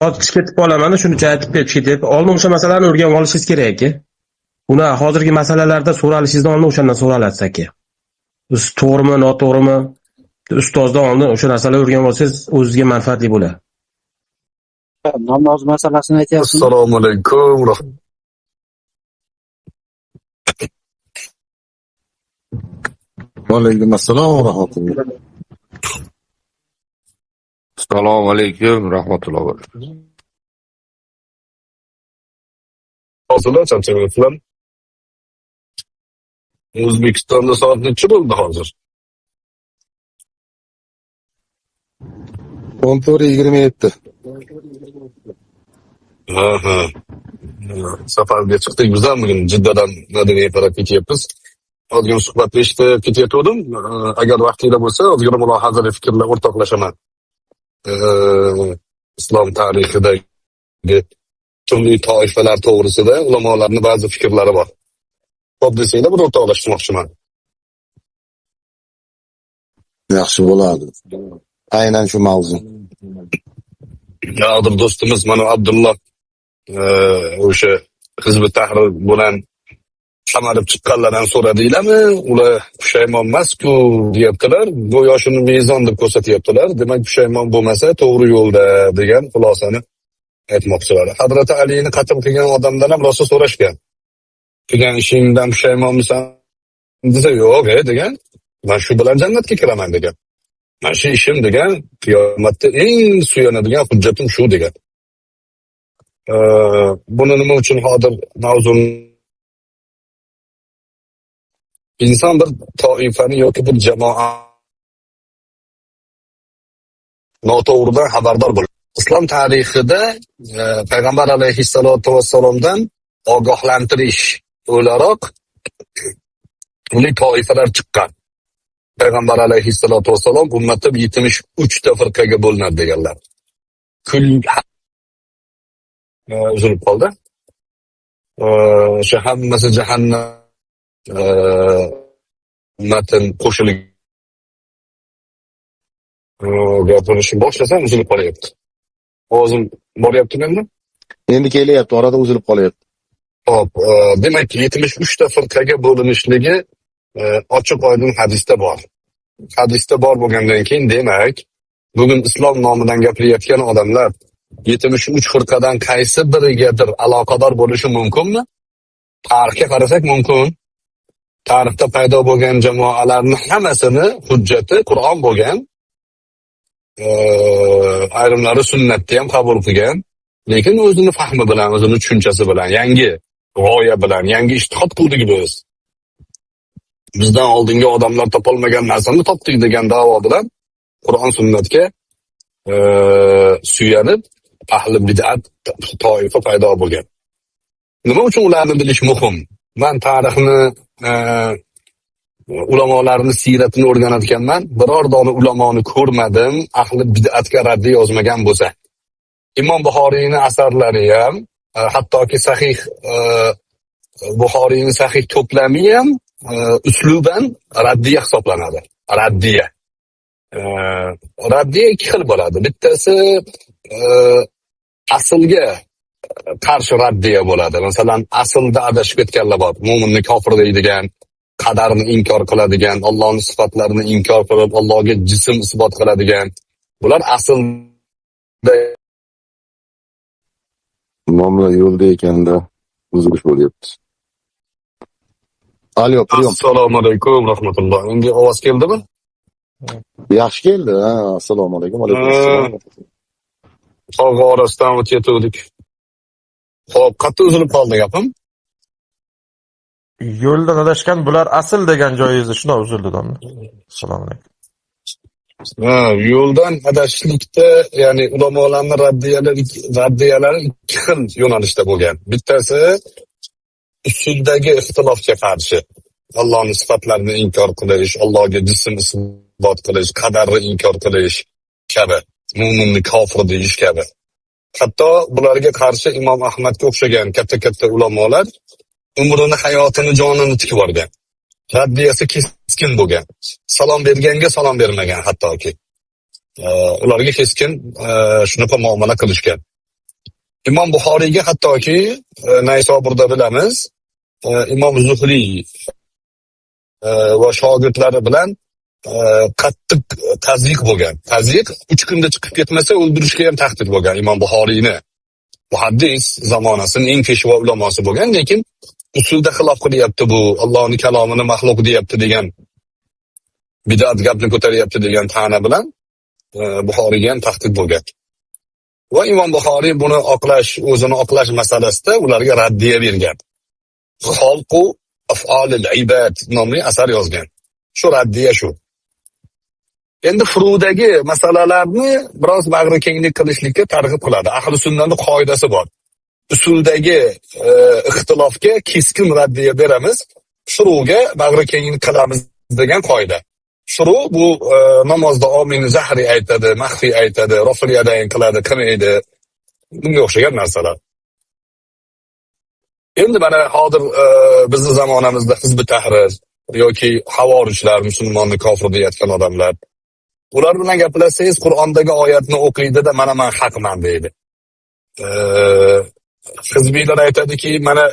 hozir chiqib ketib qolaman, shuncha aytib ketib, oldin o'sha masalani o'rganib olishingiz kerak aka. Uni hozirgi masalalarda so'ralishingizdan oldin o'shandan so'ralasiz aka. Siz to'g'rimi, noto'g'rimi? Ustozdan oldin o'sha narsalarni o'rganib olsangiz, o'zingizga manfaatli bo'ladi. Namoz masalasini aytyapsizmi? Assalomu alaykum. Va alaykum assalom va rahmatulloh. Assalomu alaykum rahmatullohi va barakatuh. Hozirlar charchamayaptilar. O'zbekistonda soat necha bo'ldi hozir? 14:27. Ha. Safarga chiqdik biz ham bugun Jiddadan Madinaga qarab ketyapmiz. Ozgina suhbatlashib ketayotgandim. Agar vaqtinglar bo'lsa, ozgina mulohazali fikrlar o'rtoqlashaman. Islom tarixidagi turli toifalar to'g'risida ulamolarning ba'zi fikrlari bor. Xo'p desanglar, buni o'rtoqlashmoqchiman. Yaxshi bo'ladi. Aynan shu mavzu. Hozir do'stimiz mana Abdulloh o'sha Hizb Tahrir bilan qamalib chiqqanlardan so'radinglarmi? Ular pushaymon emas-ku deyaptilar. Go'yo shuni mezon deb ko'rsatyaptilar. Demak, pushaymon bo'lmasa to'g'ri yo'lda degan xulosani aytmoqchilar. Hazrati Alini qatl qilgan odamdan ham rosa so'rashgan. Qilgan ishingdan pushaymonmisan desa, yo'q, degan. Men shu bilan jannatga kiraman degan. Men shu ishim degan qiyomatda eng suyanadigan hujjatim shu degan. Buni nima uchun hozir mavzuni inson bir toifani yoki bir jamoa noto'g'ridan xabardor bo'ladi. Islom tarixida payg'ambar alayhissalotu vassalomdan ogohlantirish o'laroq uning toifalar chiqqan. Payg'ambar alayhissalotu vassalom ummatni 73 ta firqaga bo'linadi deganlar. Uzilib qoldi. O'sha hammasi jahannam ummatin qo'shilib gapirishni boshlasam uzilib qolyapti. O'zim boryaptimi endi? Endi kelyapti, orada uzilib qolyapti. Hop, demak 73 ta firqaga bo'linishligi ochiq oydin hadisda bor. Hadisda bor bo'lgandan keyin demak, bugun islom nomidan gapirayotgan odamlar 73 firqadan qaysi birigadir aloqador bo'lishi mumkinmi? Tarixga qarasak mumkin. Tarixda paydo bo'lgan jamoalarning hammasini hujjati Qur'on bo'lgan. Ayrimlari sunnatni ham qabul qilgan, lekin o'zini fahmi bilan, o'zini tushunchasi bilan, yangi g'oya bilan, yangi ijtihod qildik biz. Bizdan oldingi odamlar topolmagan narsani topdik degan da'vo bilan Qur'on sunnatga suyanib ahli bid'at toifa paydo bo'lgan. Nima uchun ularni bilish muhim? Men tarixni ulamolarning siyratini o'rganayotganman. Biror dona ulamoni ko'rmadim ahli bid'atga raddiy yozmagan bo'lsa. Imom Buxoriyning asarlari ham, hattoki sahih Buxoriyning sahih to'plami ham usluban raddiya hisoblanadi. Raddiya. Raddiya ikki xil bo'ladi. Bittasi aslga qarshi raddiya bo'ladi. Masalan, aslda adashib ketganlar bor. Mo'minni kofir deydigan, qadarni inkor qiladigan, Allohning sifatlarini inkor qilib, Allohga jism isbot qiladigan. Bular aslda Imomlar yo'lda ekanda uzilish bo'lyapti. Alo, priyom. Assalomu alaykum rahmatulloh. Endi ovoz keldimi? Yaxshi keldi. Assalomu alaykum. Alaykum assalom. Tog'i orasidan o'tayotgandik. Xo'p, qayerda uzilib qoldi gapim? Yo'ldan adashgan bular asl degan joyingizda shuna uzildi domla. Assalomu alaykum. Yo'ldan adashishlikda, ya'ni ulamolarning raddiyalari ikki xil yo'nalishda bo'lgan. Bittasi usuldagi ixtilofga qarshi Allohning sifatlarini inkor qilish, Allohga jism isbot qilish, qadarni inkor qilish kabi, mo'minni kofir deyish kabi. Hatto bularga qarshi Imom Ahmadga o'xshagan katta-katta ulamolar umrini, hayotini, jonini tikib olgan. Raddiyasi keskin bo'lgan. Salom berganga salom bermagan hattoki. Ularga keskin shunaqa muomala qilishgan. Imom Buxoriyga hattoki Naysoburda bilamiz, Imom Zuhriy va shogirdlari bilan qattiq tazyiq bo'lgan. Tazyiq 3 kunda chiqib ketmasa o'ldirishga ham tahdid bo'lgan Imom Buxoriyni. Muhaddis zamonasining eng peshvo ulamosi bo'lgan, lekin usulda xilof qilyapti bu, Allohning kalomini maxluq deyapti degan bid'at gapni ko'taryapti degan ta'na bilan Buxoriyga ham tahdid bo'lgan. Va Imom Buxoriy buni o'zini oqlash masalasida ularga raddiya bergan. Xalqu af'olil ibad nomli asar yozgan. Shu raddiya shu. Endi furudagi masalalarni biroz bag'ri kenglik qilishlikka targ'ib qiladi. Ahli sunnatning qoidasi bor. Usuldagi ixtilofga keskin raddiya beramiz, furuga bag'ri kenglik qilamiz degan qoida. Furu bu namozda omin zahri aytadi, maxfiy aytadi, rofiyadayn qiladi, qilmaydi. Bunga o'xshagan narsalar. Endi mana hozir bizning zamonamizda Hizb Tahrir yoki havorijlar, musulmonni kofir deyotgan odamlar, ular bilan gaplashsangiz Qur'ondagi oyatni o'qiydi-da, mana men haqman deydi. Hizbiylar aytadiki, mana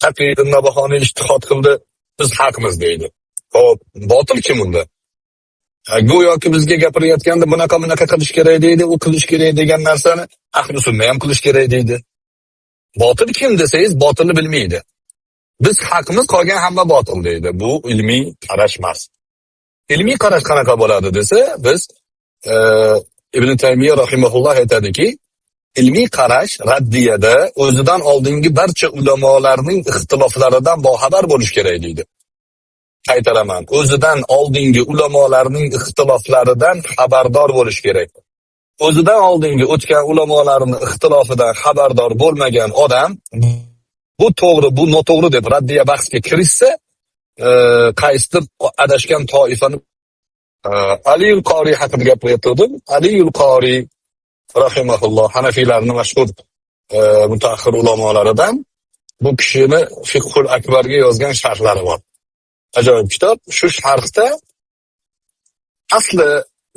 Taqiyuddin Nabahoniy ijtihod qildi, biz haqmiz deydi. Xo'p, botil kim unda? Go'yoki bizga gapirayotganda bunaqa qilish kerak deydi, u qilish kerak degan narsani ahli sunna ham qilish kerak deydi. Botil kim desangiz, botilni bilmaydi. Biz haqmiz, qolgan hamma botil deydi. Bu ilmiy qarash emas. Ilmiy qarash qanaqa bo'ladi desa, biz Ibn Taymiyo rahimahulloh aytadiki, ilmiy qarash raddiyada o'zidan oldingi barcha ulamolarning ixtiloflaridan boxabar bo'lish kerak deydi. Qaytaraman, o'zidan oldingi ulamolarning ixtiloflaridan xabardor bo'lish kerak. O'zidan oldingi o'tgan ulamolarning ixtilofidan xabardor bo'lmagan odam bu to'g'ri, bu noto'g'ri deb raddiya bahsga kirishsa, qaysidir adashgan toifani Aliyul Qori haqida gapirayotgandim. Aliyul Qori rahimahulloh Hanafiylarning mashhur mutaaxir ulamolaridan, bu kishini Fiqhul Akbarga yozgan sharhlari bor. Ajoyib kitob. Shu sharhda asli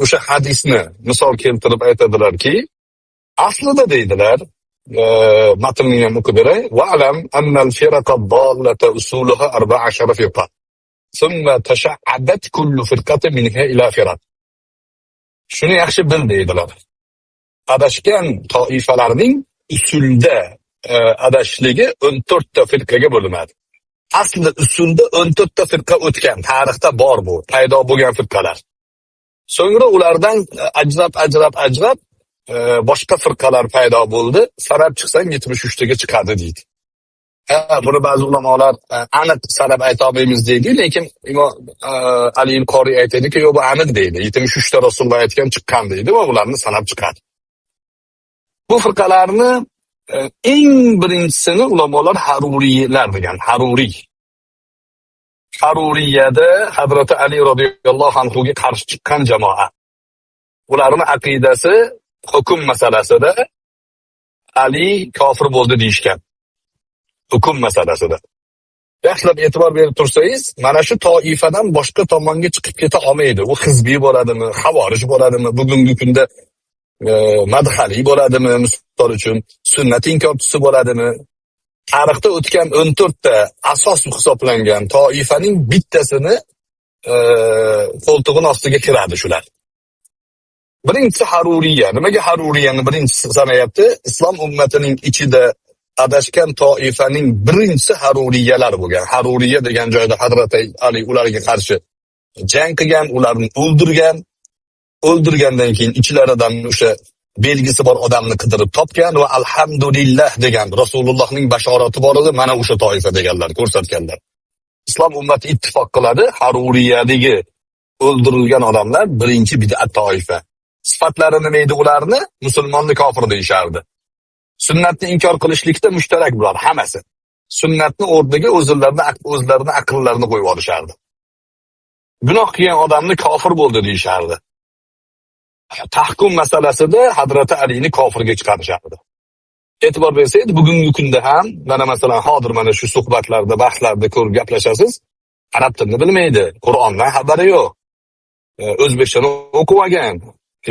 o'sha hadisni misol keltirib aytadilarki, aslida deydilar, matnni ham o'qib beray. Wa'lam anna al-firaqa ad-dallata usuluha 14 firqa. Thumma tasha'abat kullu firqatin minha ila firaq. Shuni yaxshi bil deydilar. Adashgan toifalarning usulda adashligi 14 ta firqaga bo'linadi. Aslida usulda 14 ta firqa o'tgan, tarixda bor bu, paydo bo'lgan firqalar. So'ngra ulardan ajrab boshqa firqalar paydo bo'ldi. Sanab chiqsang 73 taga chiqadi deydi. Buni ba'zi ulamolar aniq sanab ayta olmaymiz deydi, lekin Imom Ali al-Qori aytadiki, yo'q bu aniq deydi. 73 ta Rasululloh aytgan chiqqan deydi va ularni sanab chiqadi. Bu firqalarni eng birinchisini ulamolar Haruriylar degan. Haruriyada Hazrati Ali radhiyallohu anhu ga qarshi chiqqan jamoa. Ularning aqidasi hukm masalasida Ali kofir bo'ldi deyishgan. Hukm masalasida. Yaxshilab e'tibor berib tursangiz, mana shu toifadan boshqa tomonga chiqib keta olmaydi. U hizbiy bo'ladimi, havorij bo'ladimi, bugungi kunda madhali bo'ladimi, misol uchun sunnat inkorchisi bo'ladimi? Tarixda o'tgan 14 ta asos hisoblangan toifaning bittasini qo'ltig'ining ostiga kiradi shular. Birinchisi Haruriya. Nimaga Haruriyani birinchisi sanayapti? Islom ummatining ichida adashgan toifaning birinchisi Haruriyalar bo'lgan. Haruriya degan joyda Hazrati Ali ularga qarshi jang qilgan, ularni o'ldirgandan keyin ichlaridan o'sha belgisi bor odamni qidirib topgan va alhamdulillah degan Rasulullohning bashorati bor edi, mana o'sha toifa deganlar, ko'rsatganlar. Islom ummati ittifoq qiladi, Haruriyadagi o'ldirilgan odamlar birinchi bid'at toifa. Sifatlari nima edi ularni? Musulmonni kofir deyishardi. Sunnatni inkor qilishlikda mushtarak bular hammasi. Sunnatni o'rniga o'zlarini aqllarini qo'yib olishardi. Gunoh qilgan odamni kofir bo'ldi deyishardi. Tahkum masalasida Hazrati Alini kofirga chiqarishardi. E'tibor bersangiz, bugungi kunda ham mana masalan hozir mana shu suhbatlarda, bahslarda ko'rib gaplashasiz, arab tilini bilmaydi, Qur'ondan xabari yo'q. O'zbekchani o'qib olgan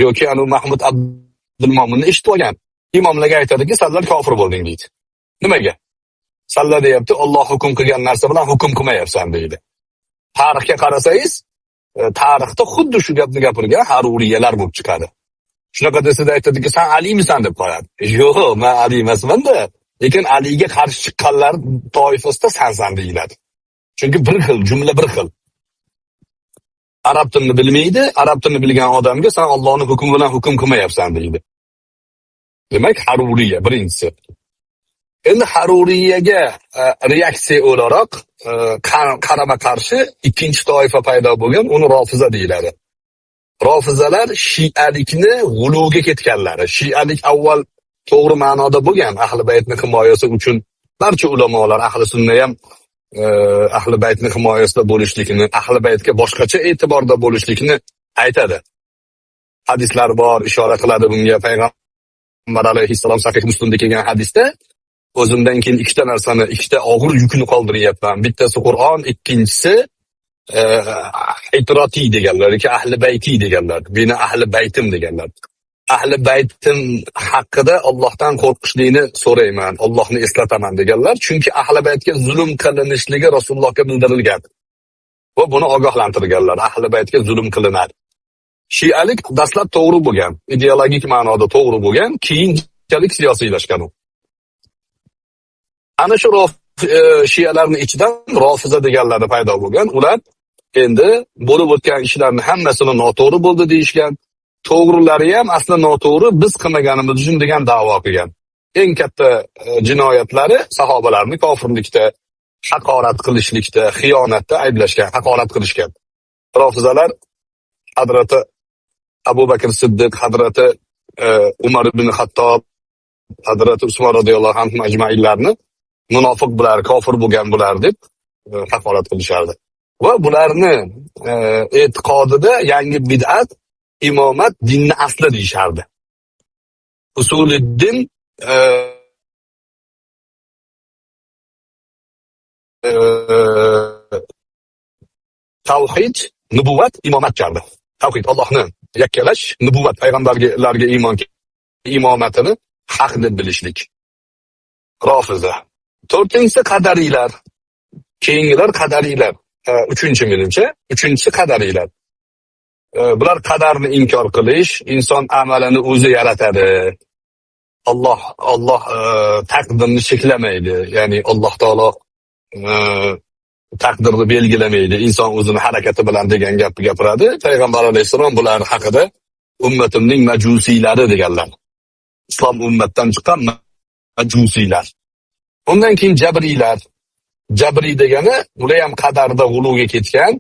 yoki anu Mahmud Abdulmominni eshitib olgan. imomlarga aytadiki, sizlar kofir bo'lding deydi. Nimaga? Sizlar deyapti, Alloh hukm qilgan narsa bilan hukm qilmayapsan deydi. Tarixga qarasangiz, tarixda xuddi shu gapni gapirgan haruriyalar bo'lib chiqadi. Shunaqa desada aytadiki, sen Aliymisan deb qo'yadi. Yo'q, men Ali emasman-da. Lekin Aliga qarshi chiqqanlar toifasida sensan deyiladi. Chunki bir xil, jumla bir xil. Arab tilini bilmaydi, arab tilini bilgan odamga sen Allohning hukmi bilan hukm qilmayapsan deydi. Demak, haruriya birinchisi. Endi haruriyaga reaksiya o'laroq qarama-qarshi ikkinchi toifa paydo bo'lgan, uni rofiza deyiladi. Rofizalar shialikni g'uluga ketganlari. Shialik avval to'g'ri ma'noda bo'lgan, ahli baytni himoyasi uchun barcha ulamolar ahli sunna ham ahli baytni himoyasida bo'lishlikni, ahli baytga boshqacha e'tiborda bo'lishlikni aytadi. Hadislar bor, ishora qiladi bunga. Payg'ambar alayhissalom sahih Muslimda kelgan hadisda o'zimdan keyin ikkita narsani, ikkita og'ir yukni qoldiryapman. Bittasi Qur'on, ikkinchisi itrati deganlar, yoki ahli bayti deganlar. Meni ahli baytim deganlar. Ahli baytim haqida Allohdan qo'rqishlikni so'rayman, Allohni eslataman deganlar. Chunki ahli baytga zulm qilinishligi Rasulullohga bildirilgan. Va buni ogohlantirganlar. Ahli baytga zulm qilinadi. Shialik dastlab to'g'ri bo'lgan, ideologik ma'noda to'g'ri bo'lgan, keyinchalik siyosiylashgan u. Ana shu shialarning ichidan rofiza deganlari paydo bo'lgan. Ular endi bo'lib o'tgan ishlarning hammasini noto'g'ri bo'ldi deyishgan. To'g'rilari ham asli noto'g'ri, biz qilmaganimiz uchun degan da'vo qilgan. Eng katta jinoyatlari sahobalarni kofirlikda, haqorat qilishlikda, xiyonatda ayblashgan, haqorat qilishgan. Rofizalar Hazrati Abu Bakr Siddiq, Hazrati Umar ibn Xattob, Hazrati Usmon radhiyallohu anhu ajmainlarni munofiq bular, kofir bo'lgan bular deb haqorat qilishardi. Va bularni e'tiqodida yangi bid'at, imomat dinni asli deyishardi. Usuliddin tavhid, nubuvat, imomat chardi. Tavhid, Allohni yakkalash, nubuvat, payg'ambarlarga iymon, imomatini haq deb bilishlik. Rofiza. To'rtinchisi qadariylar. Keyingilar qadariylar. Uchinchi menimcha, uchinchisi qadariylar. Bular qadarni inkor qilish, inson amalini o'zi yaratadi. Alloh taqdirni cheklamaydi. Ya'ni Alloh taolo taqdirni belgilamaydi. Inson o'zini harakati bilan degan gapni gapiradi. Payg'ambar alayhisalom bular haqida ummatimning majusiylari deganlar. Islom ummatdan chiqqan majusiylar. Undan keyin jabriylar. Jabriy degani, ular ham qadarda g'uluga ketgan.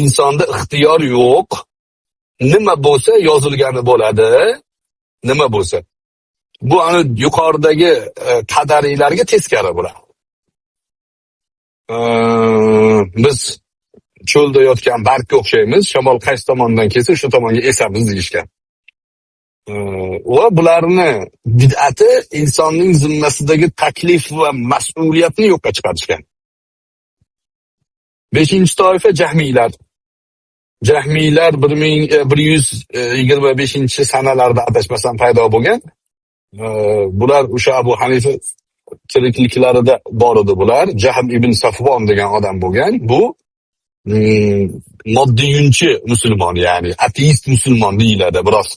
Insonda ixtiyor yo'q. Nima bo'lsa yozilgani bo'ladi. Nima bo'lsa. Bu ani yuqoridagi qadariylarga teskari bular. Biz cho'lda yotgan bargga o'xshaymiz. Shamol qaysi tomondan kelsa, shu tomonga esamiz deyishgan. Va bularni bid'ati insonning zimmasidagi taklif va mas'uliyatni yo'qqa chiqarishgan. 5-toifa jahmiylar. Jahmiylar 1125-sanalarda adashmasam paydo bo'lgan. Bular o'sha Abu Hanifa tirikliklarida bor edi bular. Jahm ibn Safvon degan odam bo'lgan. Bu moddiyunchi musulmon, ya'ni ateist musulmon deyiladi, biroz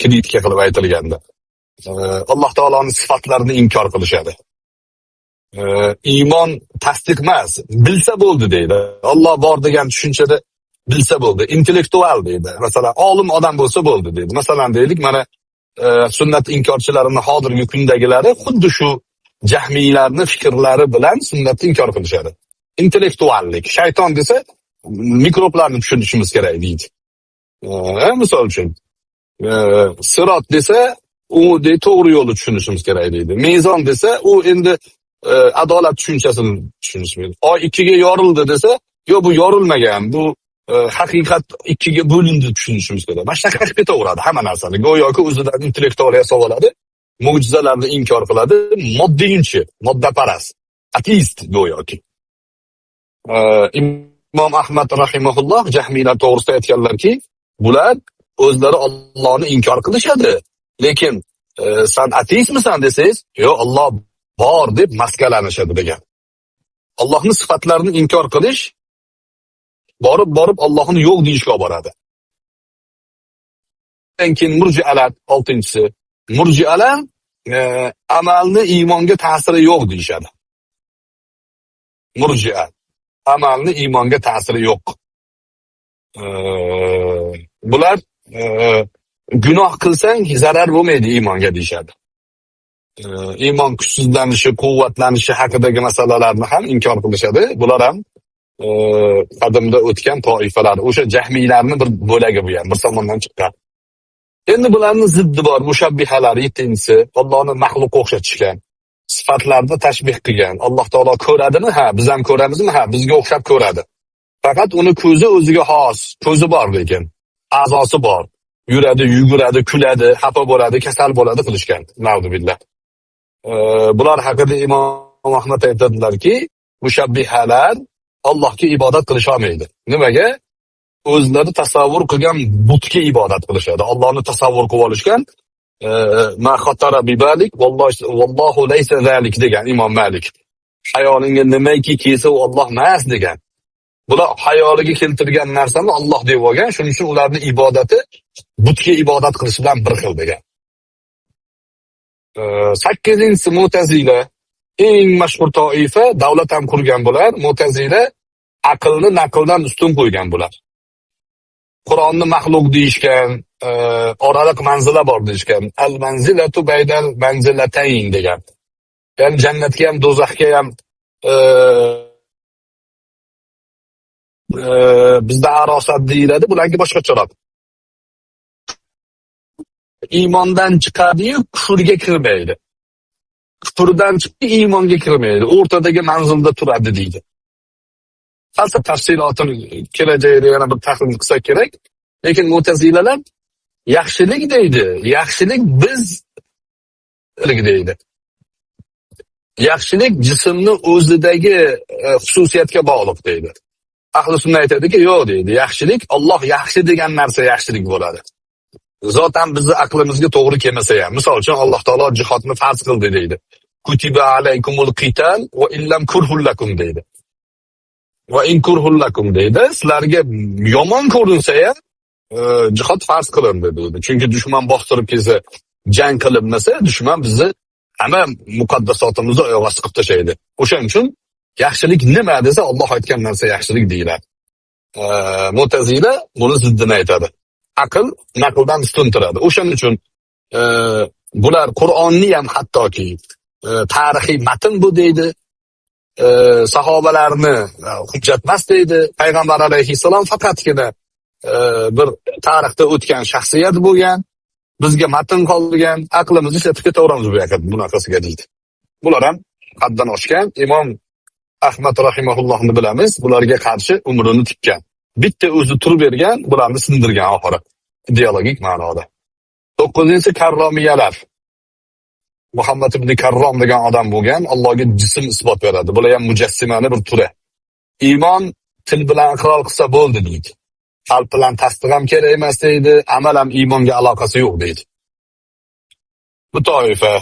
kritika qilib aytilganda. Alloh taoloning sifatlarini inkor qilishadi. Iymon tasdiq emas, bilsa bo'ldi deydi. Alloh bor degan tushunchada bilsa bo'ldi. Intellektual deydi. Masalan, olim odam bo'lsa bo'ldi deydi. Masalan, deylik, mana sunnat inkorchilarining hozirgi kundagilari xuddi shu jahmiylarning fikrlari bilan sunnatni inkor qilishadi. Intellektuallik. Shayton desa, mikroblarni tushunishimiz kerak deydi. Misol uchun, sirot desa, u to'g'ri yo'lni tushunishimiz kerak deydi. Mezon desa, u endi adolat tushunchasini tushunishimiz. Oy 2 ga yorildi desa, yo'q, bu yorilmagan, bu haqiqat 2 ga bo'lindi tushunishimiz kerak. Mana shunaqa qilib ketaveradi hamma narsani. Go'yoki o'zidan intellektual yasab oladi, mo'jizalarni inkor qiladi, moddiyunchi, moddaparast, ateist go'yoki. Imom Ahmad rahimahulloh jahmiylar to'g'risida aytganlarki, bular o'zlari Allohni inkor qilishadi, lekin sen ateistmisan desangiz, yo'q Alloh bor deb maskalanishadi degan. Allohning sifatlarini inkor qilish borib Allohni yo'q deyishga olib boradi. Keyin murjialar 6-si. Murjialar amalni iymonga ta'siri yo'q deyishadi. Murji'a amalni iymonga ta'siri yo'q. Bular gunoh qilsang zarar bo'lmaydi iymonga deyishadi. Iymon kuchsizlanishi, quvvatlanishi haqidagi masalalarni ham inkor qilishadi. Bular ham qadimda o'tgan toifalar, o'sha jahmiylarning bir bo'lagi bu ham, bir tomondan chiqqan. Endi bularning ziddi bor, mushabbihalar 7-si, Allohni maxluqqa o'xshatishgan, sifatlarni tashbih qilgan. Alloh taolo ko'radimi? Ha, biz ham ko'ramizmi? Ha, bizga o'xshab ko'radi. Faqat uni ko'zi o'ziga xos, ko'zi bor lekin, a'zosi bor. Yuradi, yuguradi, kuladi, xafa bo'ladi, kasal bo'ladi qilishgan. Na'uzubillah. Bular haqida Imom Ahmad aytadilarki, mushabbihalar Allohga ibodat qilisha olmaydi. Nimaga? O'zlari tasavvur qilgan butga ibodat qilishadi. Allohni tasavvur qilib olishgan. Ma xatara bibalik vallohu laysa zalik degan Imom Malik. Hayolingga nimaki kelsa u Alloh emas degan. Bular hayoliga keltirgan narsani Alloh deb olgan, shuning uchun ularning ibodati butga ibodat qilish bilan bir xil degan. 8-si Mu'tazila, eng mashhur toifa, davlat ham qurgan bular. Mu'tazila aqlni naqldan ustun qo'ygan bular. Qur'onni maxluq deyishgan, oraliq manzila bor deyishgan. Al-manzilatu baydal manzilatayn degan. Ya'ni jannatga ham, do'zaxga ham bizda arosat deyiladi, bularga boshqacharoq. Iymondan chiqadi-yu, kufrga kirmaydi. Kufrdan chiqib iymonga kirmaydi. O'rtadagi manzilda turadi deydi. Falsafa tafsilotini kelajakda yana bir tahlil qilsak kerak. Lekin Mu'tazilalar yaxshilik deydi. Yaxshilik biz deydi. Yaxshilik jismni o'zidagi xususiyatga bog'liq deydi. Ahli sunna aytadiki, yo'q deydi. Yaxshilik Alloh yaxshi degan narsa yaxshilik bo'ladi. Zotan bizni aqlimizga to'g'ri kelmasa ham. Misol uchun Alloh taolo jihodni farz qildi deydi. Kutiba alaykumul qital va illam kurhul lakum deydi. Va in kurhul lakum deydi. Sizlarga yomon ko'rinsa ham jihod farz qilindi deydi. Chunki dushman bostirib kelsa, jang qilinmasa, dushman bizni hamma muqaddasotimizni oyoqqa siqib tashlaydi. O'shaning uchun yaxshilik nima desa, Alloh aytgan narsa yaxshilik deyiladi. Mu'tazila buni ziddini aytadi. Aql naqldan ustun turadi. O'shaning uchun bular Qur'onni ham hattoki tarixiy matn bu deydi. Sahobalarni hujjat emas deydi. Payg'ambar alayhissalom faqatgina bir tarixda o'tgan shaxsiyat bo'lgan. Bizga matn qolgan, aqlimizni ishlatib ketaveramiz bu yoqda bunaqasiga deydi. Bular ham haddan oshgan. Imom Ahmad rahimahullohni bilamiz, bularga qarshi umrini tikkan. Bitta o'zi turib bergan, bularni sindirgan oxiri ideologik ma'noda. 9-si Karromiyalar. Muhammad ibn Karrom degan odam bo'lgan, Allohga jism isbot beradi. Bular ham mujassimani bir turi. Iymon til bilan iqror qilsa bo'ldi deydi. Qalb bilan tasdiq ham kerak emas deydi, amal ham iymonga aloqasi yo'q deydi. Bu toifa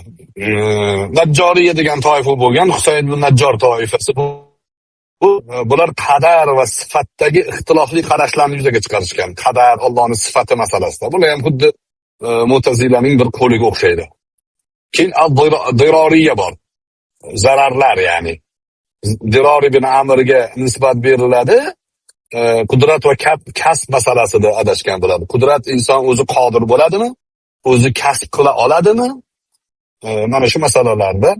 Najjoriya degan toifa bo'lgan, Husayn ibn Najjor toifasi bu. Bular qadar va sifatdagi ixtilofli qarashlarni yuzaga chiqarishgan. Qadar Allohning sifati masalasida. Bular ham xuddi Mu'tazilaning bir qo'liga o'xshaydi. Keyin al-Diroriya bor. Zararlar ya'ni. Diror ibn Amrga nisbat beriladi. Qudrat va kasb masalasida adashgan bo'ladi. Qudrat inson o'zi qodir bo'ladimi? O'zi kasb qila oladimi? Mana shu masalalarda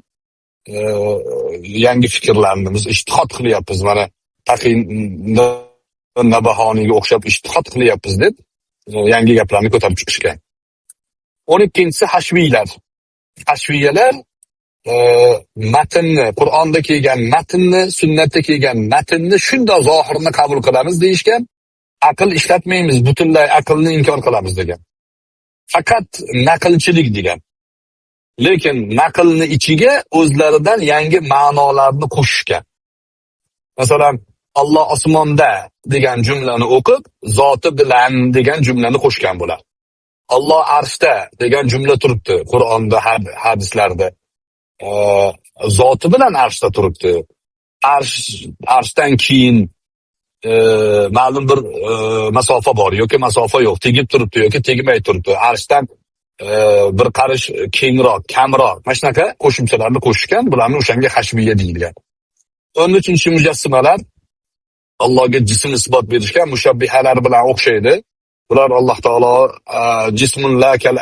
yangi fikrlarni biz ijtihod qilyapmiz. Mana Taqiy Nabahoniyga o'xshab ijtihod qilyapmiz deb yangi gaplarni ko'tarib chiqishgan. 12-si Hashviylar. Hashviyalar matnni, Qur'onda kelgan matnni, sunnatda kelgan matnni shunday zohirini qabul qilamiz deyishgan. Aql ishlatmaymiz, butunlay aqlni inkor qilamiz degan. Faqat naqlchilik degan. Lekin naqlni ichiga o'zlaridan yangi ma'nolarni qo'shishgan. Masalan, Alloh osmonda degan jumlani o'qib, zoti bilan degan jumlani qo'shgan bular. Alloh arshda degan jumla turibdi Qur'onda, hadislarda. Zoti bilan arshda turibdi. Arshdan keyin ma'lum bir masofa bor yoki masofa yo'q, tegib turibdi yoki tegmay turibdi. Arshdan bir qarish kengroq, kamroq, mana shunaqa qo'shimchalarni qo'shishgan, bularni o'shanga hashviya deyilgan. 13-chi mujassimalar Allohga jism isbot berishgan mushabbihalar bilan o'xshaydi. Bular Alloh taolo jismun la kal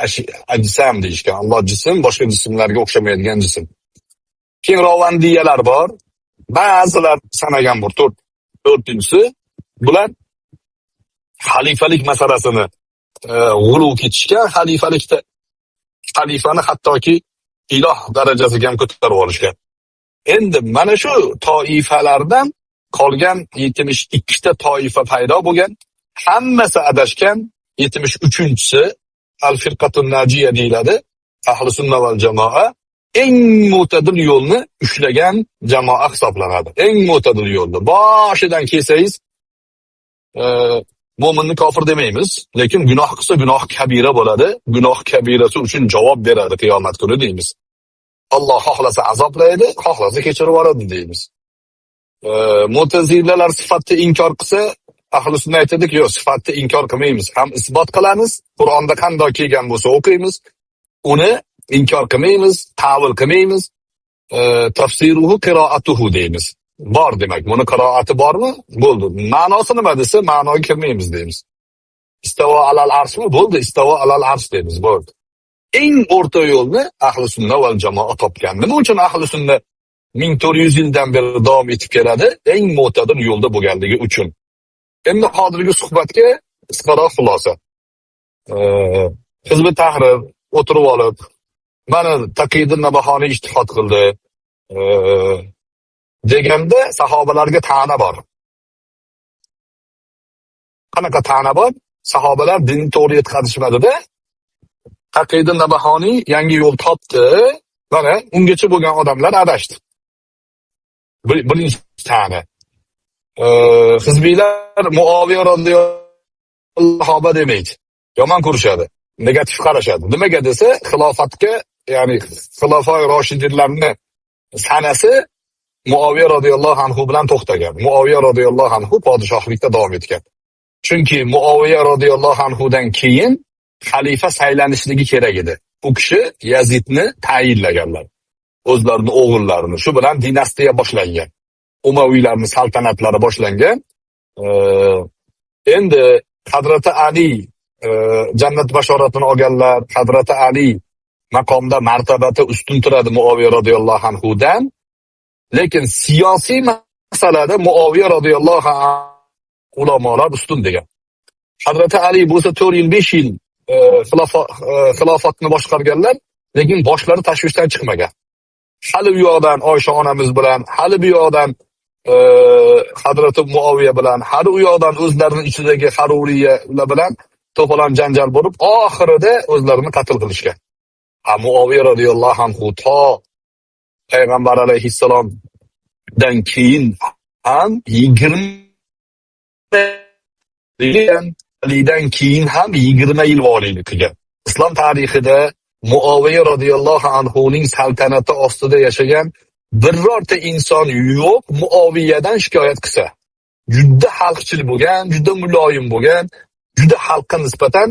ajsam deyishgan. Alloh jism boshqa jismlarga o'xshamaydigan jism. Keyin rovandiyalar bor. Ba'zilar sanagan bor 4-tinchisi. Bular xalifalik masalasini g'uluv ketishgan, xalifani hattoki iloh darajasiga ham ko'tarib olishgan. Endi mana shu toifalardan qolgan 72 ta toifa paydo bo'lgan. Hammasi adashgan. 73-chisi al-firqatun najiya deyiladi. Ahli sunna val jamoa eng mo'tadil yo'lni ushlagan jamoa hisoblanadi. Eng mo'tadil yo'lni. Boshidan kelsangiz, mo'minni kofir demaymiz, lekin gunoh qilsa gunoh kabira bo'ladi. Gunoh kabirasi uchun javob beradi qiyomat kuni deymiz. Alloh xohlasa azoblaydi, xohlasa kechirib yuboradi deymiz. Mu'tazilalar sifatni inkor qilsa, ahli sunna aytadiki, yo'q, sifatni inkor qilmaymiz, ham isbot qilamiz. Qur'onda qanday kelgan bo'lsa o'qiymiz. Uni inkor qilmaymiz, ta'vil qilmaymiz. Tafsiruhu qiroatuhu deymiz. Bor demak, buni qiroati bormi? Bo'ldi. Ma'nosi nima desa, ma'noga kirmaymiz deymiz. Istavo alal arshmi? Bo'ldi, istavo alal arsh deymiz, bo'ldi. Eng o'rta yo'lni ahli sunna val jamoa topgan. Nima uchun ahli sunna 1400 yildan beri davom etib keladi? Eng mo'tadil yo'lda bo'lganligi uchun. Endi hozirgi suhbatga qisqaroq xulosa. Hizb Tahrir o'tirib olib, mana Taqiyuddin Nabahoniy ijtihod qildi deganda sahobalarga ta'na bor. Qanaqa ta'na bor? Sahobalar dinni to'g'ri yetkazishmadi-da. Taqiyuddin Nabahoniy yangi yo'l topdi. Mana ungacha bo'lgan odamlar adashdi. Birinchi ta'na. Hizbiylar Muaviya radhiyallohu demaydi. Yomon ko'rishadi, negativ qarashadi. Nimaga desa, xilofatga, ya'ni xilofoi roshidinlarni sanasi Muaviya radhiyallohu anhu bilan to'xtagan. Muaviya radhiyallohu anhu podshohlikda davom etgan. Chunki Muaviya radhiyallohu anhudan keyin xalifa saylanishligi kerak edi. U kishi Yazidni tayinlaganlar. O'zlarining o'g'illarini. Shu bilan dinastiya boshlangan. Umaviylarning saltanatlari boshlangan. Endi Hazrati Ali jannat bashoratini olganlar, Hazrati Ali maqomda martabati ustun turadi Muaviya radhiyallohu anhudan. Lekin siyosiy masalada Muaviya radhiyallohu anhu ulamolar ustun degan. Hazrati Ali bo'lsa 4 yil 5 yil xilofatni boshqarganlar, lekin boshlari tashvishdan chiqmagan. Hali bu yoqdan Oysha onamiz bilan, hali bu yoqdan Hazrati Muaviya bilan, hali u yoqdan o'zlarining ichidagi Haruriylar bilan to'polon janjal bo'lib, oxirida o'zlarini qatl qilishgan. Muaviya radhiyallohu anhu to payg'ambar alayhissalomdan keyin ham 20 Alidan keyin ham 20 yil valiylik qilgan. Islom tarixida Muaviya radhiyallohu anhuning saltanati ostida yashagan birorta inson yo'q Muaviyadan shikoyat qilsa. Juda xalqchil bo'lgan, juda muloyim bo'lgan, juda xalqqa nisbatan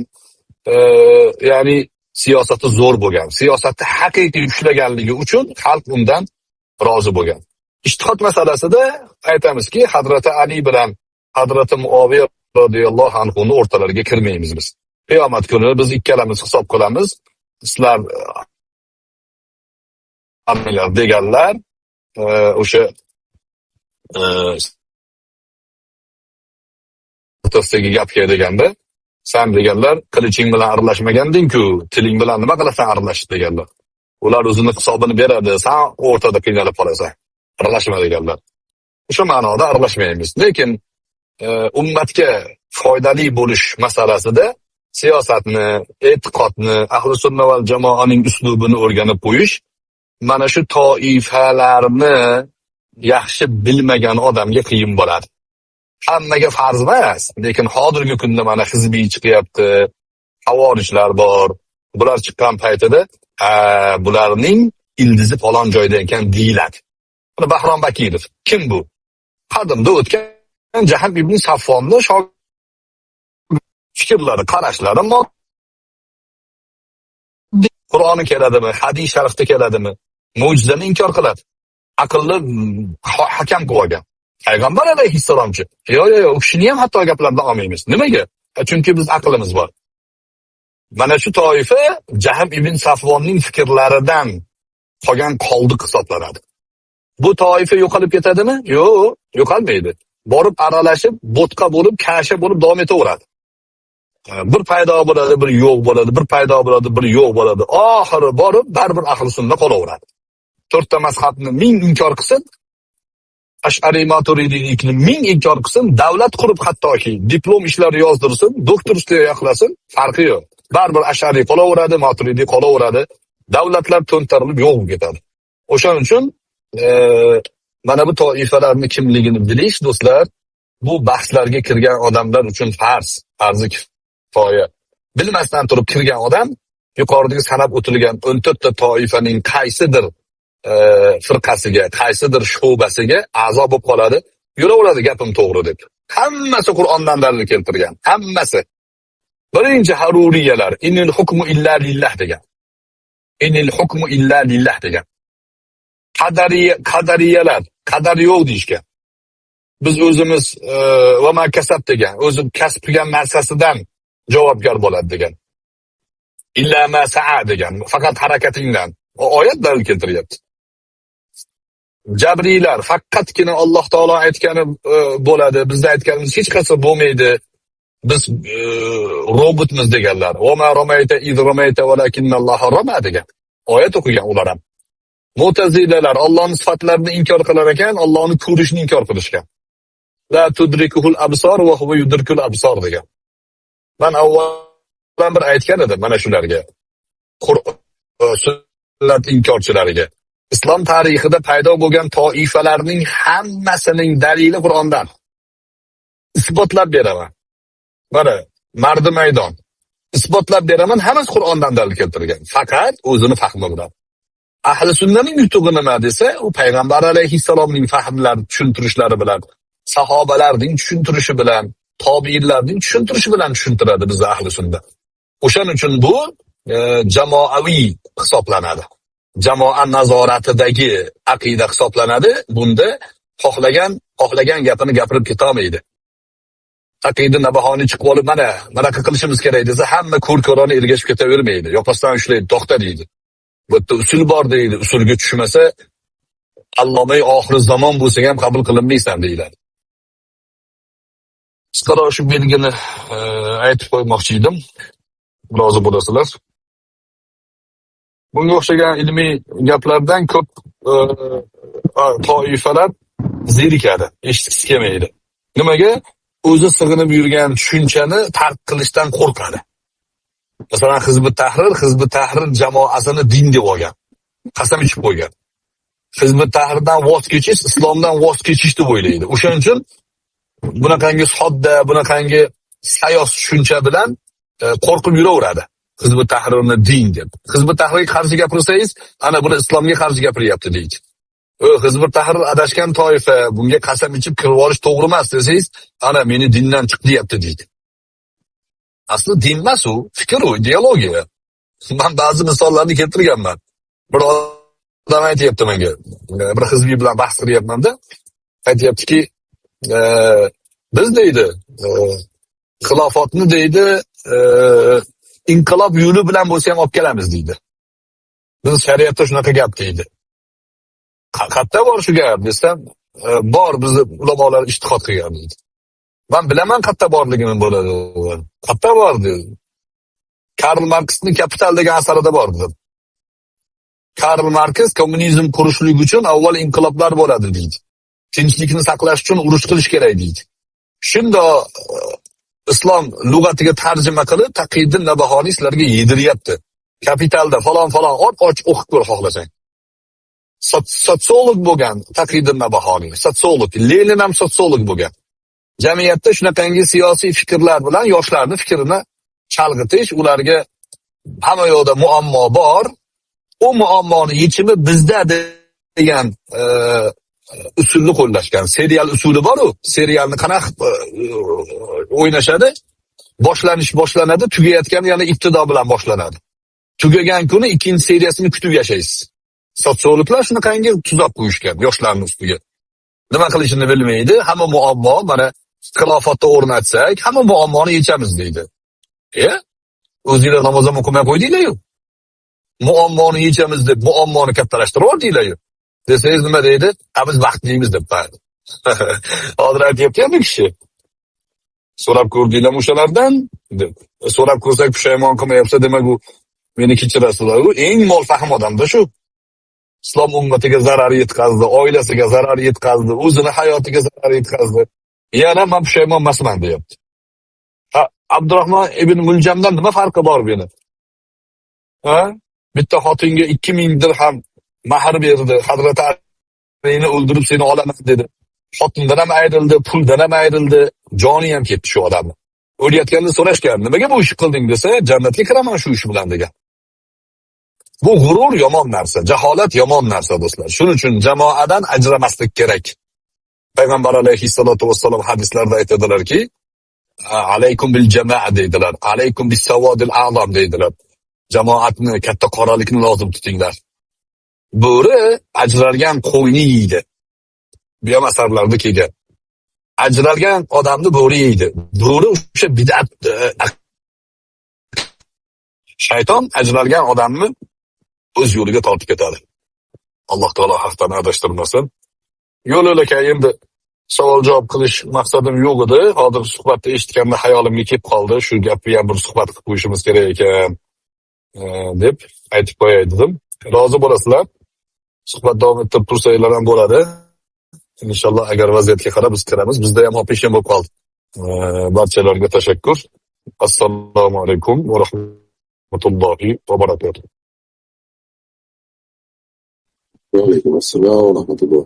ya'ni siyosati zo'r bo'lgan. Siyosatni haqiqiy ushlaganligi uchun xalq undan rozi bo'lgan. Ijtihod masalasida aytamizki, Hazrati Ali bilan Hazrati Muaviya radhiyallohu anhuning o'rtalariga kirmaymiz biz. Qiyomat kuni biz ikkalamiz hisob qilamiz. Sizlar armilar deganlar o'sha o'rtasidagi gapga deganda, sen deganlar qiliching bilan aralashmaganding-ku, tiling bilan nima qilasan aralashib deganlar. Ular o'zini hisobini beradi, sen o'rtada qiynalib qolasan. Aralashma deganlar. O'sha ma'noda aralashmaymiz. Lekin ummatga foydali bo'lish masalasida siyosatni, e'tiqodni, ahli sunna val jamoaning uslubini o'rganib qo'yish mana shu toifalarni yaxshi bilmagan odamga qiyin bo'ladi. Hammaga farz emas, lekin hozirgi kunda mana hizbiy chiqyapti, havorijlar bor. Bular chiqqan paytida bularning ildizi falon joyda ekan deyiladi. Buni Bahrom Bakirov. Kim bu? Qadimda o'tgan Jahm ibn Safvonni fikrlari, qarashlari Qur'oni keladimi, hadis sharifda keladimi? Mo'jizani inkor qiladi. Aqlli hakam qilib olgan. Payg'ambar alayhissalomchi. Yo'q, u kishini ham hatto gaplardan olmaymiz. Nimaga? Chunki biz aqlimiz bor. Mana shu toifa Jahm ibn Safvonning fikrlaridan qolgan qoldiq hisoblanadi. Bu toifa yo'qolib ketadimi? Yo'q, yo'qolmaydi. Borib aralashib, bo'tqa bo'lib, kasha bo'lib davom etaveradi. Bir paydo bo'ladi, bir yo'q bo'ladi, bir paydo bo'ladi, bir yo'q bo'ladi. Oxiri borib baribir ahli sunna qolaveradi. To'rtta mazhabni ming inkor qilsin, Ash'ari Maturidiylikni ming inkor qilsin, davlat qurib hattoki diplom ishlari yozdirsin, doktor ustiga qilsin, farqi yo'q. Baribir Ash'ari qolaveradi, Maturidiy qolaveradi. Davlatlar to'ntarilib yo'q bo'lib ketadi. O'shaning uchun mana bu toifalarning kimligini bilish, do'stlar, bu bahslarga kirgan odamlar uchun farzi kifoya. Bilmasdan turib kirgan odam yuqoridagi sanab o'tilgan 14 ta toifaning qaysidir firqasiga, qaysidir sho'basiga a'zo bo'lib qoladi. Yuraveradi gapim to'g'ri deb. Hammasi Qur'ondan dalil keltirgan. Hammasi. Birinchi Haruriyalar inil hukmu illa lillah degan. Inil hukmu illa lillah degan. Qadariyalar, qadar yo'q deyishgan. Biz o'zimiz va ma kasab degan, o'zim kasb qilgan narsasidan javobgar bo'ladi degan. Illa ma sa'a degan, faqat harakatingdan. O oyat dalil keltiryapti. Jabriylar faqatgina Alloh taolo aytgani bo'ladi, bizda aytganimiz hech qancha bo'lmaydi. Biz robotmiz deganlar. Va ma ramayta iz ramayta valakinnalloha rama degan. Oyat o'qigan ular ham. Mu'tazilalar Allohning sifatlarini inkor qilar ekan, Allohni ko'rishni inkor qilishgan. La tudrikuhul absar va huwa yudrikul absar degan. Men avvaldan bir aytgan edim mana shularga. Sunnat inkorchilariga. Islom tarixida paydo bo'lgan toifalarning hammasining dalili Qur'ondan. Isbotlab beraman. Mana mardi maydon. Isbotlab beraman, hammasi Qur'ondan dalil keltirgan. Faqat o'zini fahmi bilan. Ahli sunnaning yutug'i nima desa, u payg'ambar alayhissalomning fahmlari, tushuntirishlari bilan, sahobalarning tushuntirishi bilan, tobiinlarning tushuntirishi bilan tushuntiradi bizni ahli sunna. O'shaning uchun bu jamoaviy hisoblanadi. Jamoa nazoratidagi aqida hisoblanadi. Bunda xohlagan gapini gapirib ketolmaydi. Aqida nabahoni chiqib olib mana qilishimiz kerak desa, hamma ko'r-ko'rona ergashib ketavermaydi. Yoqasidan ushlaydi, to'xta deydi. Bu yerda usul bor deydi. Usulga tushmasa, Allomay oxir zamon bo'lsa ham qabul qilinmaysan deyiladi. Qisqaroq shu belgini aytib qo'ymoqchi edim. Rozi bo'lasizlar. Bunga o'xshagan ilmiy gaplardan ko'p toifalar zerikadi, eshitgisi kelmaydi. Nimaga? O'zi sig'inib yurgan tushunchani tark qilishdan qo'rqadi. Masalan, Hizb-ut Tahrir jamoasini din deb olgan. Qasam ichib qo'ygan. Hizb-ut Tahrirdan voz kechish, islomdan voz kechish deb o'ylaydi. O'shaning uchun bunaqangi sodda, bunaqangi sayos tushuncha bilan qo'rqib yuraveradi. Hizb-ut Tahrirni din deb. Hizb-ut Tahrirga qarshi gapirsangiz, ana buni islomga qarshi gapiryapti deydi. Hizb-ut Tahrir adashgan toifa, bunga qasam ichib kirib olish to'g'ri emas desangiz, ana meni dindan chiq deyapti deydi. Asli din emas u, fikr u, ideologiya. Men ba'zi misollarni keltirganman. Bir odam aytayapti menga, bir hizbiy bilan bahs qilyapman-da, aytayaptiki, biz deydi, xilofotni deydi, inqilob yo'li bilan bo'lsa ham olib kelamiz deydi. Biz shariatda shunaqa gap deydi. Qayerda bor shu gap desam, bor, bizni ulamolar ijtihod qilgan deydi. Men bilaman qayerda borligini bo'ladi. Qayerda bor deydi. Karl Marksning Kapital degan asarida bor dedi. Karl Marks kommunizm qurishlik uchun avval inqiloblar bo'ladi deydi. Tinchlikni saqlash uchun urush qilish kerak deydi. Shunda islom lug'atiga tarjima qilib Taqiddin Nabahoniy sizlarga yediryapti. Kapitalda falon och o'qib ko'r xohlasang. Sotsiolog bo'lgan Taqiddin Nabahoniy, sotsiolog, Lenin ham sotsiolog bo'lgan. Jamiyatda shunaqangi siyosiy fikrlar bilan yoshlarning fikrini chalg'itish, ularga hamma yoqda muammo bor. O muammoni yechimi bizda degan usulni qo'llashgan. Serial usuli bor-ku. Serialni qanaqa o'ynashadi? Boshlanadi, tugayotgani yana ibtido bilan boshlanadi. Tugagan kuni ikkinchi seriyasini kutib yashaysiz. Sotsiologlar shunaqangi tuzab qo'yishgan yoshlarning ustiga. Nima qilishini bilmaydi, hamma muammo mana xilofatda o'rnatsak, hamma muammoni yechamiz deydi. O'zinglar namoz ham o'qimay qo'ydinglar-ku. Muammoni yechamiz deb muammoni kattalashtirib yordinglar-ku. Desangiz nima deydi? Biz vaqtlaymiz deb qo'yadi. Hozir aytyapti-ku kishi. So'rab ko'rdinglarmi o'shalardan? Deb. So'rab ko'rsak pushaymon qilmayapsa, demak u meni kechirasizlar. U eng molfahm odamda shu. Islom ummatiga zarar yetkazdi, oilasiga zarar yetkazdi, o'zini hayotiga zarar yetkazdi. Yana men pushaymon emasman deyapti. Abdurahmon ibn Muljamdan nima farqi bor buni? Bitta xotinga 2000 dirham mahr berdi, Hazrat Alini o'ldirib seni olaman dedi. Xotindan ham ayrildi, puldan ham ayrildi, joni ham ketdi shu odamni. O'layotganda so'rashgan, nimaga bu ishni qilding desa, jannatga kiraman shu ish bilan degan. Bu g'urur yomon narsa, jaholat yomon narsa do'stlar. Shuning uchun jamoadan ajramaslik kerak. Payg'ambar alayhissalatu vassalom hadislarda aytadilarki, alaykum bil jamaa deydilar, alaykum bis sawadil a'zam deydilar. Jamoatni, katta qoralikni lozim tutinglar. Bo'ri ajralgan qo'yni yeydi. Bu ham asarlarda kelgan. Ajralgan odamni bo'ri yeydi. Bo'ri o'sha bid'at shayton ajralgan odamni o'z yo'liga tortib ketadi. Alloh taolo haqdan adashtirmasin. Yo'l-yo'lakay endi savol-javob qilish maqsadim yo'q edi. Hozir suhbatni eshitganda hayolimga kelib qoldi. Shu gapni ham bir suhbat qilib qo'yishimiz kerak ekan deb aytib qo'yay dedim. Rozi bo'lasizlar. Suhbat davom ettirib tursanglar ham bo'ladi. Inshaalloh agar vaziyatga qarab biz kiramiz. Bizda ham opishim bo'lib qoldi. Barchalarga tashakkur. Assalomu alaykum va rahmatullohi va barakatuh. Va alaykum assalom va rahmatulloh.